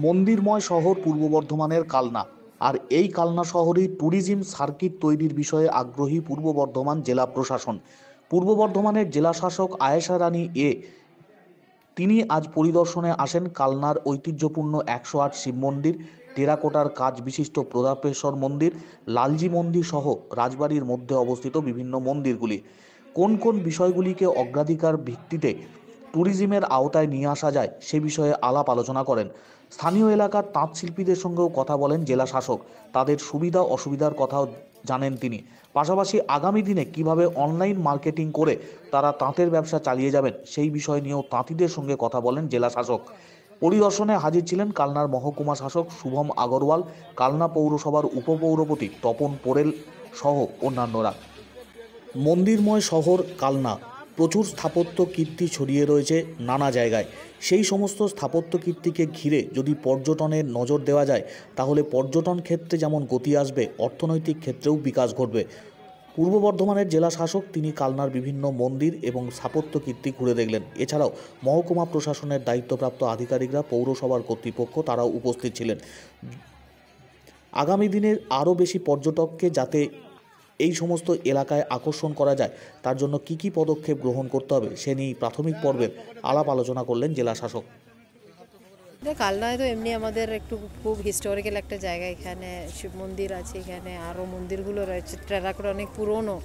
মন্দিরময় শহর পূর্ব বর্ধমানের কালনা। আর এই কালনা শহরেই ট্যুরিজম সার্কিট তৈরির বিষয়ে আগ্রহী পূর্ব বর্ধমান জেলা প্রশাসন। পূর্ব বর্ধমানের জেলা শাসক আয়েশা রানী তিনি আজ পরিদর্শনে আসেন কালনার ঐতিহ্যপূর্ণ ১০৮ শিব মন্দির, টেরাকোটার কাজ বিশিষ্ট প্রতাপেশ্বর মন্দির, লালজি মন্দির সহ রাজবাড়ির মধ্যে অবস্থিত বিভিন্ন মন্দিরগুলি। কোন কোন বিষয়গুলিকে অগ্রাধিকার ভিত্তিতে ট্যুরিজমের আওতায় নিয়ে আসা যায় সে বিষয়ে আলাপ আলোচনা করেন। স্থানীয় এলাকার তাঁত শিল্পীদের সঙ্গেও কথা বলেন জেলা শাসক। তাদের সুবিধা অসুবিধার কথাও জানেন তিনি। পাশাপাশি আগামী দিনে কিভাবে অনলাইন মার্কেটিং করে তারা তাঁতের ব্যবসা চালিয়ে যাবেন সেই বিষয় নিয়েও তাঁতিদের সঙ্গে কথা বলেন জেলা শাসক। পরিদর্শনে হাজির ছিলেন কালনার মহকুমা শাসক শুভম আগরওয়াল, কালনা পৌরসভার উপপৌরপতি তপন পোরেল সহ অন্যান্যরা। মন্দিরময় শহর কালনা, প্রচুর স্থাপত্য কীর্তি ছড়িয়ে রয়েছে নানা জায়গায়। সেই সমস্ত স্থাপত্য কীর্তিকে ঘিরে যদি পর্যটনের নজর দেওয়া যায় তাহলে পর্যটন ক্ষেত্রে যেমন গতি আসবে, অর্থনৈতিক ক্ষেত্রেও বিকাশ ঘটবে। পূর্ব বর্ধমানের জেলা শাসক তিনি কালনার বিভিন্ন মন্দির এবং স্থাপত্য কীর্তি ঘুরে দেখলেন। এছাড়াও মহকুমা প্রশাসনের দায়িত্বপ্রাপ্ত আধিকারিকরা, পৌরসভার কর্তৃপক্ষ তারাও উপস্থিত ছিলেন। আগামী দিনে আরও বেশি পর্যটককে যাতে এই সমস্ত এলাকায় আকর্ষণ করা যায় তার জন্য কী কী পদক্ষেপ গ্রহণ করতে হবে সে নিয়ে প্রাথমিক পর্বের আলাপ আলোচনা করলেন জেলা শাসক। কালনায় তো এমনি আমাদের একটু খুব হিস্টোরিক্যাল একটা জায়গা। এখানে শিব মন্দির আছে, এখানে আরও মন্দিরগুলো রয়েছে, টেরাকোটা অনেক পুরনো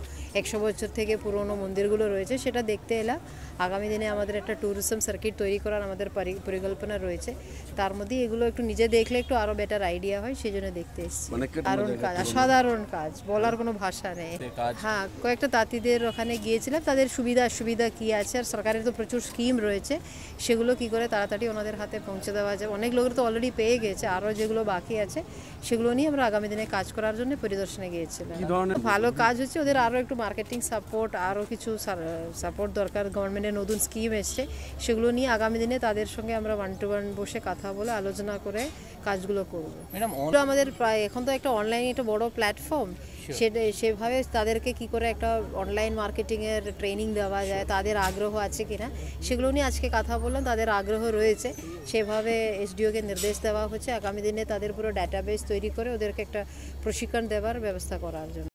100 বছর থেকে পুরনো মন্দিরগুলো রয়েছে, সেটা দেখতে এলাম। আগামী দিনে আমাদের একটা ট্যুরিজম সার্কিট তৈরি করার আমাদের পরিকল্পনা রয়েছে। তার মধ্যে এগুলো একটু নিজে দেখলে একটু আরও বেটার আইডিয়া হয়, সেই জন্য দেখতে এসেছি। দারুণ কাজ, অসাধারণ কাজ, বলার কোনো ভাষা নেই। হ্যাঁ, কয়েকটা তাঁতিদের ওখানে গিয়েছিলাম, তাদের সুবিধা কী আছে, আর সরকারের তো প্রচুর স্কিম রয়েছে, সেগুলো কী করে তাড়াতাড়ি ওনাদের হাতে পৌঁছে দেওয়া যায়। অনেক লোকের তো অলরেডি পেয়ে গেছে, আরও যেগুলো বাকি আছে সেগুলো নিয়ে আমরা আগামী দিনে কাজ করার জন্য পরিদর্শনে গিয়েছিলাম। ভালো কাজ হচ্ছে, ওদের আরও একটু মার্কেটিং সাপোর্ট, আরও কিছু সাপোর্ট দরকার। গভর্নমেন্টের নতুন স্কিম এসছে, সেগুলো নিয়ে আগামী দিনে তাদের সঙ্গে আমরা 1 to 1 বসে কথা বলে আলোচনা করে কাজগুলো করব। আমাদের প্রায় এখন তো একটা অনলাইন একটা বড় প্ল্যাটফর্ম, সেভাবে তাদেরকে কি করে একটা অনলাইন মার্কেটিংয়ের ট্রেনিং দেওয়া যায়, তাদের আগ্রহ আছে কিনা সেগুলো নিয়ে আজকে কথা বললাম। তাদের আগ্রহ রয়েছে, সেভাবে এসডিওকে নির্দেশ দেওয়া হচ্ছে আগামী দিনে তাদের পুরো ডাটাবেস তৈরি করে ওদেরকে একটা প্রশিক্ষণ দেওয়ার ব্যবস্থা করার জন্য।